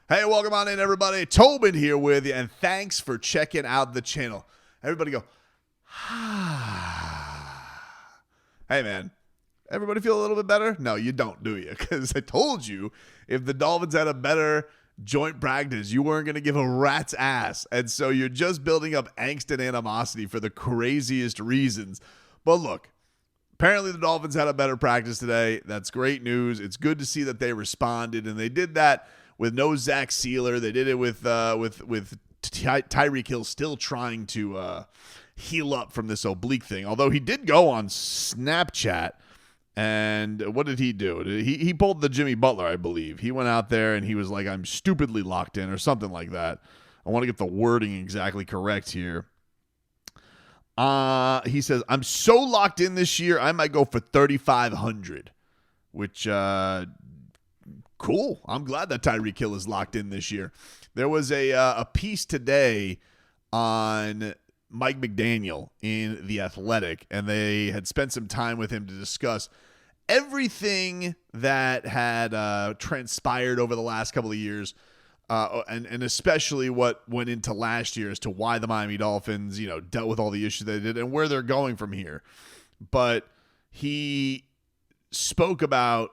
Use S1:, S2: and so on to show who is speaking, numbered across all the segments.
S1: Hey, welcome on in, everybody. Tobin here with you, and thanks for checking out the channel. Everybody go, Hey, man. Everybody feel a little bit better? No, you don't, do you? Because I told you if the Dolphins had a better joint practice, you weren't going to give a rat's ass. And so you're just building up angst and animosity for the craziest reasons. But look, apparently the Dolphins had a better practice today. That's great news. It's good to see that they responded, and they did that with no Zach Sealer. They did it with Tyreek Hill still trying to heal up from this oblique thing. Although he did go on Snapchat, and what did he do? He pulled the Jimmy Butler, I believe. He went out there and he was like, "I'm stupidly locked in," or something like that. I want to get the wording exactly correct here. He says, "I'm so locked in this year, I might go for 3,500," which cool. I'm glad that Tyreek Hill is locked in this year. There was a piece today on Mike McDaniel in The Athletic, and they had spent some time with him to discuss everything that had transpired over the last couple of years, and especially what went into last year as to why the Miami Dolphins, dealt with all the issues they did and where they're going from here. But he spoke about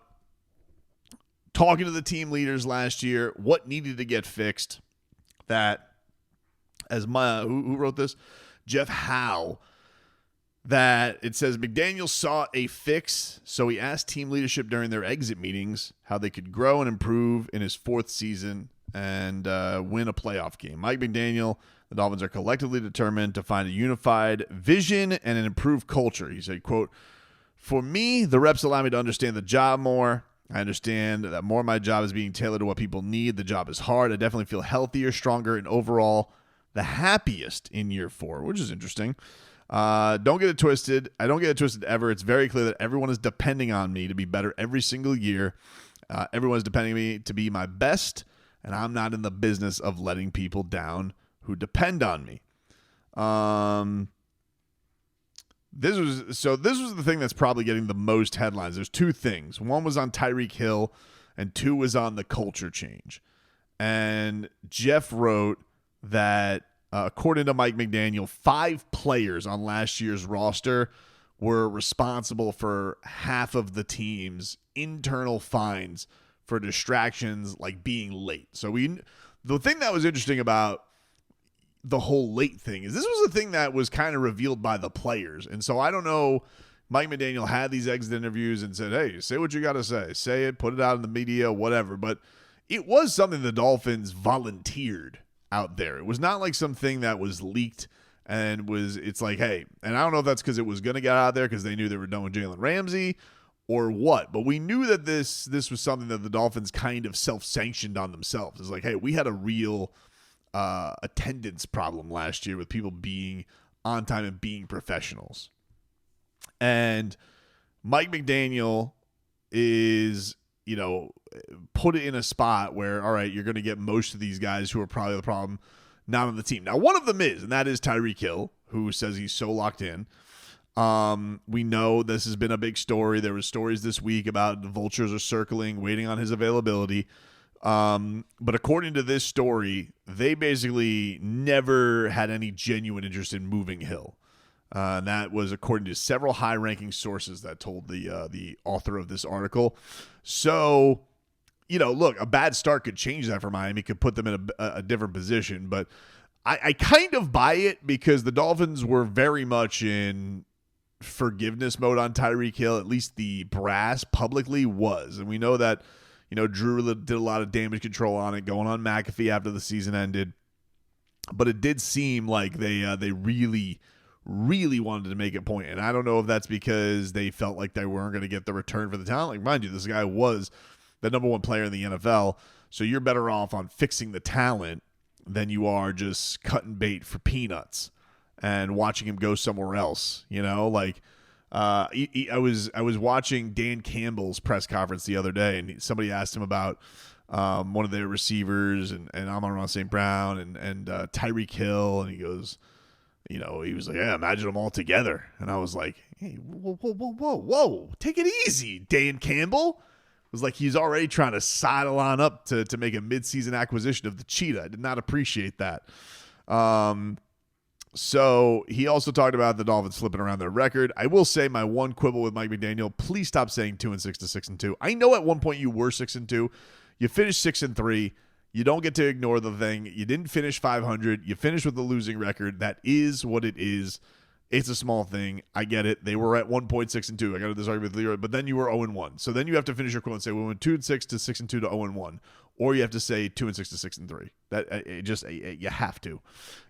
S1: talking to the team leaders last year, what needed to get fixed. That, as who wrote this? Jeff Howe. That it says McDaniel saw a fix, so he asked team leadership during their exit meetings how they could grow and improve in his fourth season and win a playoff game. Mike McDaniel, the Dolphins are collectively determined to find a unified vision and an improved culture. He said, quote, "For me, the reps allow me to understand the job more. I understand that more of my job is being tailored to what people need. The job is hard. I definitely feel healthier, stronger, and overall the happiest in year 4, which is interesting. Don't get it twisted. I don't get it twisted ever. It's very clear that everyone is depending on me to be better every single year. Everyone's depending on me to be my best, and I'm not in the business of letting people down who depend on me." This was the thing that's probably getting the most headlines. There's two things. One was on Tyreek Hill, and two was on the culture change. And Jeff wrote that according to Mike McDaniel, 5 players on last year's roster were responsible for half of the team's internal fines for distractions like being late. So the thing that was interesting about the whole late thing is this was a thing that was kind of revealed by the players. And so I don't know, Mike McDaniel had these exit interviews and said, "Hey, say what you got to say. Say it, put it out in the media, whatever." But it was something the Dolphins volunteered out there. It was not like something that was leaked and it's like, hey, and I don't know if that's because it was going to get out there because they knew they were done with Jalen Ramsey or what, but we knew that this was something that the Dolphins kind of self-sanctioned on themselves. It's like, hey, we had a real attendance problem last year with people being on time and being professionals. And Mike McDaniel is, put it in a spot where, all right, you're going to get most of these guys who are probably the problem not on the team. Now, one of them is, and that is Tyreek Hill, who says he's so locked in. We know this has been a big story. There were stories this week about the vultures are circling, waiting on his availability. But according to this story, they basically never had any genuine interest in moving Hill. And that was according to several high-ranking sources that told the author of this article. So, look, a bad start could change that for Miami, could put them in a different position. But I kind of buy it because the Dolphins were very much in forgiveness mode on Tyreek Hill. At least the brass publicly was. And we know that Drew did a lot of damage control on it, going on McAfee after the season ended. But it did seem like they really, really wanted to make a point. And I don't know if that's because they felt like they weren't going to get the return for the talent. Like, mind you, this guy was the number 1 player in the NFL. So you're better off on fixing the talent than you are just cutting bait for peanuts and watching him go somewhere else. I was watching Dan Campbell's press conference the other day, and somebody asked him about one of their receivers and Amon-Ra St. Brown and Tyreek Hill, and he goes, he was like, "Yeah, imagine them all together." And I was like, "Hey, whoa, take it easy, Dan Campbell. was like he's already trying to sidle on up to make a midseason acquisition of the cheetah. I did not appreciate that. So he also talked about the Dolphins flipping around their record. I will say my one quibble with Mike McDaniel, please stop saying 2-6 to 6-2. I know at one point you were 6-2. You finished 6-3. You don't get to ignore the thing. You didn't finish 500. You finished with a losing record. That is what it is. It's a small thing. I get it. They were at 1 point 6-2. I got this argument with Leroy, but then you were 0-1. So then you have to finish your quote and say we went 2-6 to 6-2 to 0-1, or you have to say 2-6 to 6-3. That you have to.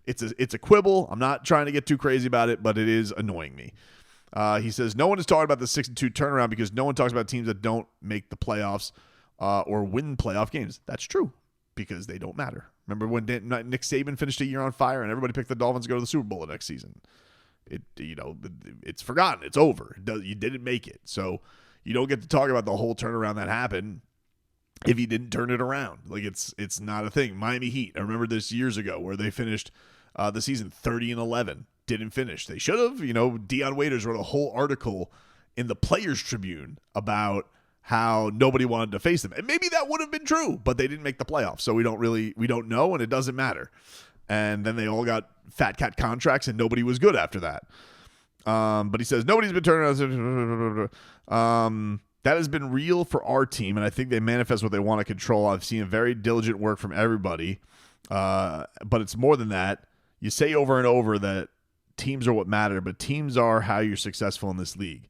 S1: It's a quibble. I'm not trying to get too crazy about it, but it is annoying me. He says no one is talking about the 6-2 turnaround because no one talks about teams that don't make the playoffs or win playoff games. That's true because they don't matter. Remember when Nick Saban finished a year on fire and everybody picked the Dolphins to go to the Super Bowl the next season? It's forgotten. It's over. You didn't make it. So you don't get to talk about the whole turnaround that happened if you didn't turn it around. Like it's not a thing. Miami Heat. I remember this years ago where they finished the season 30-11. Didn't finish. They should have. Deion Waiters wrote a whole article in the Players Tribune about how nobody wanted to face them. And maybe that would have been true, but they didn't make the playoffs. So we don't know, and it doesn't matter. And then they all got fat cat contracts, and nobody was good after that. But he says, nobody's been turning around. That has been real for our team, and I think they manifest what they want to control. I've seen very diligent work from everybody. But it's more than that. You say over and over that teams are what matter, but teams are how you're successful in this league.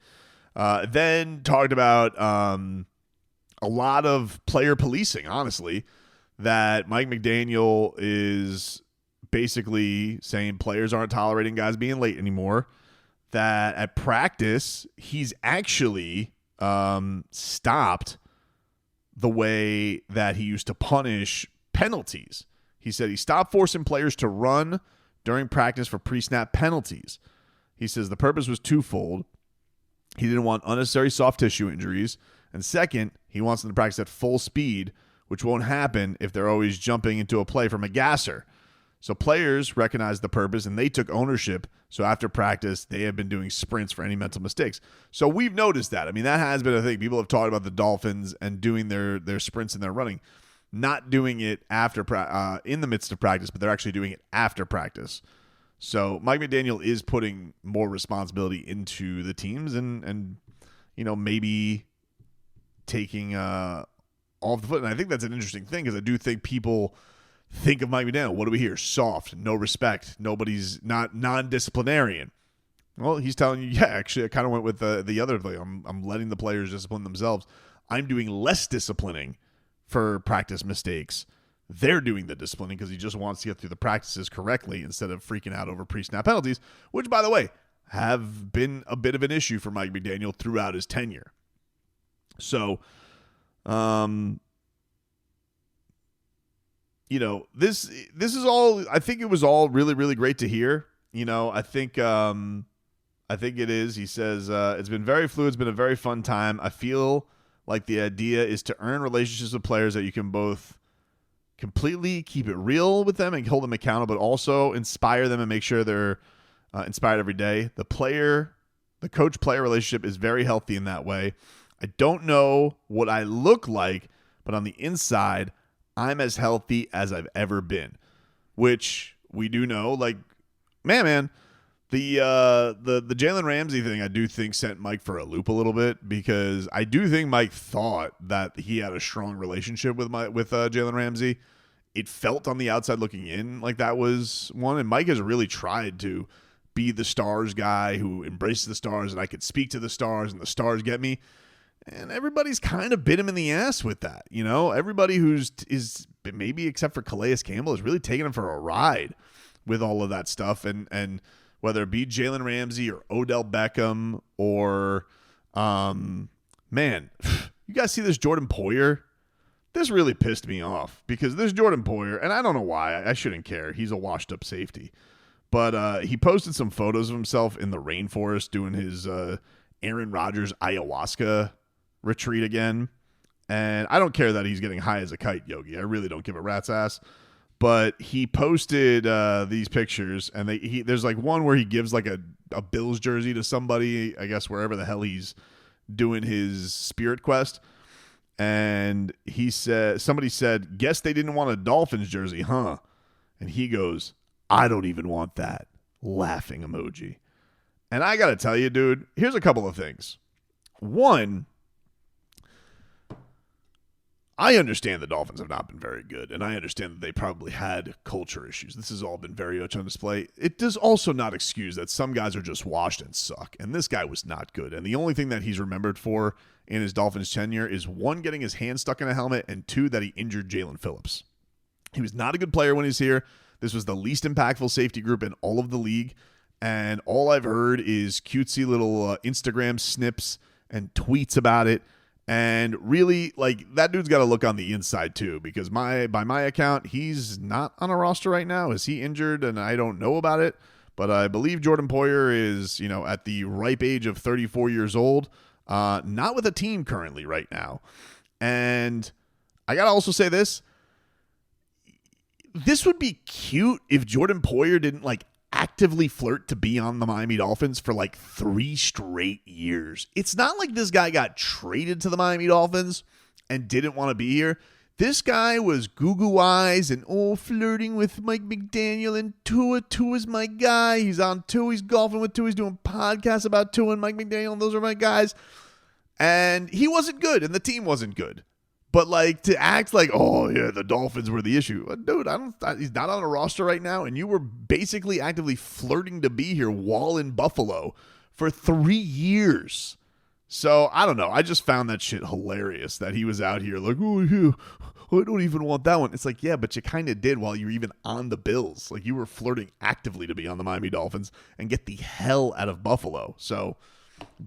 S1: Then talked about a lot of player policing, honestly, that Mike McDaniel is basically saying players aren't tolerating guys being late anymore, that at practice he's actually stopped the way that he used to punish penalties. He said he stopped forcing players to run during practice for pre-snap penalties. He says the purpose was twofold. He didn't want unnecessary soft tissue injuries, and second, he wants them to practice at full speed, which won't happen if they're always jumping into a play from a gasser. So players recognized the purpose, and they took ownership. So after practice, they have been doing sprints for any mental mistakes. So we've noticed that. I mean, that has been a thing. People have talked about the Dolphins and doing their sprints and their running, not doing it after in the midst of practice, but they're actually doing it after practice. So Mike McDaniel is putting more responsibility into the teams and maybe taking off the foot. And I think that's an interesting thing because I do think people think of Mike McDaniel. What do we hear? Soft, no respect. Nobody's not non-disciplinarian. Well, he's telling you, yeah, actually, I kind of went with the other thing. I'm letting the players discipline themselves. I'm doing less disciplining for practice mistakes. They're doing the disciplining because he just wants to get through the practices correctly instead of freaking out over pre-snap penalties, which, by the way, have been a bit of an issue for Mike McDaniel throughout his tenure. So, this is all. I think it was all really, really great to hear. I think it is. He says it's been very fluid. It's been a very fun time. I feel like the idea is to earn relationships with players that you can both completely keep it real with them and hold them accountable, but also inspire them and make sure they're inspired every day. The coach-player relationship is very healthy in that way. I don't know what I look like, but on the inside, I'm as healthy as I've ever been, which we do know. Like, man, the Jalen Ramsey thing I do think sent Mike for a loop a little bit because I do think Mike thought that he had a strong relationship with Jalen Ramsey. It felt on the outside looking in like that was one, and Mike has really tried to be the stars guy who embraces the stars, and I could speak to the stars, and the stars get me. And everybody's kind of bit him in the ass with that. Everybody is maybe except for Calais Campbell is really taking him for a ride with all of that stuff. And whether it be Jalen Ramsey or Odell Beckham or, man, you guys see this Jordan Poyer? This really pissed me off because this Jordan Poyer, and I don't know why, I shouldn't care. He's a washed up safety. But he posted some photos of himself in the rainforest doing his Aaron Rodgers ayahuasca retreat again. And I don't care that he's getting high as a kite, Yogi. I really don't give a rat's ass. But he posted these pictures, and there's like one where he gives like a Bills jersey to somebody, I guess wherever the hell he's doing his spirit quest. And somebody said, guess they didn't want a Dolphins jersey, huh? And he goes, I don't even want that. Laughing emoji. And I got to tell you, dude, here's a couple of things. One, I understand the Dolphins have not been very good, and I understand that they probably had culture issues. This has all been very much on display. It does also not excuse that some guys are just washed and suck, and this guy was not good. And the only thing that he's remembered for in his Dolphins tenure is, one, getting his hand stuck in a helmet, and two, that he injured Jalen Phillips. He was not a good player when he was here. This was the least impactful safety group in all of the league, and all I've heard is cutesy little Instagram snips and tweets about it. And really, like, that dude's got to look on the inside too, because by my account, he's not on a roster right now. Is he injured? And I don't know about it, but I believe Jordan Poyer is, at the ripe age of 34 years old, not with a team currently right now. And I got to also say this. This would be cute if Jordan Poyer didn't, actively flirt to be on the Miami Dolphins for 3 straight years. It's not like this guy got traded to the Miami Dolphins and didn't want to be here. This guy was goo-goo eyes and flirting with Mike McDaniel and Tua. Tua's my guy. He's on Tua. He's golfing with Tua. He's doing podcasts about Tua and Mike McDaniel, and those are my guys. And he wasn't good, and the team wasn't good. But to act like, oh yeah, the Dolphins were the issue, dude. He's not on a roster right now, and you were basically actively flirting to be here while in Buffalo for 3 years. So I don't know. I just found that shit hilarious that he was out here like, oh yeah, I don't even want that one. It's like, yeah, but you kind of did while you were even on the Bills. You were flirting actively to be on the Miami Dolphins and get the hell out of Buffalo. So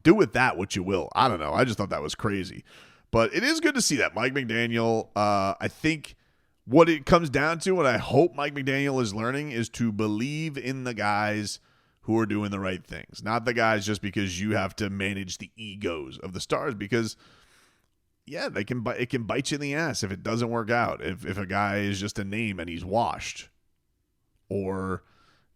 S1: do with that what you will. I don't know. I just thought that was crazy. But it is good to see that Mike McDaniel, I think what it comes down to, what I hope Mike McDaniel is learning, is to believe in the guys who are doing the right things. Not the guys just because you have to manage the egos of the stars. Because, yeah, it can bite you in the ass if it doesn't work out. If a guy is just a name and he's washed. Or,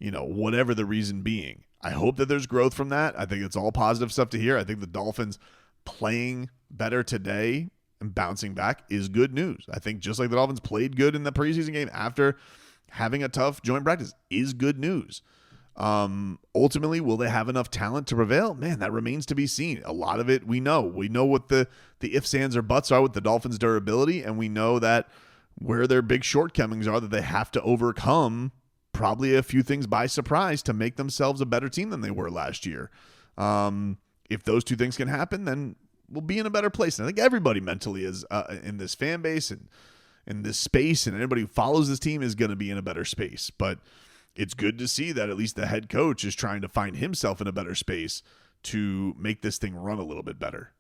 S1: whatever the reason being. I hope that there's growth from that. I think it's all positive stuff to hear. I think the Dolphins playing better today and bouncing back is good news. I think just like the Dolphins played good in the preseason game after having a tough joint practice is good news. Ultimately, will they have enough talent to prevail? Man, that remains to be seen. A lot of it we know. We know what the ifs, ands, or buts are with the Dolphins' durability, and we know that where their big shortcomings are that they have to overcome probably a few things by surprise to make themselves a better team than they were last year. If those two things can happen, then we'll be in a better place. And I think everybody mentally is in this fan base and in this space, and anybody who follows this team is going to be in a better space. But it's good to see that at least the head coach is trying to find himself in a better space to make this thing run a little bit better.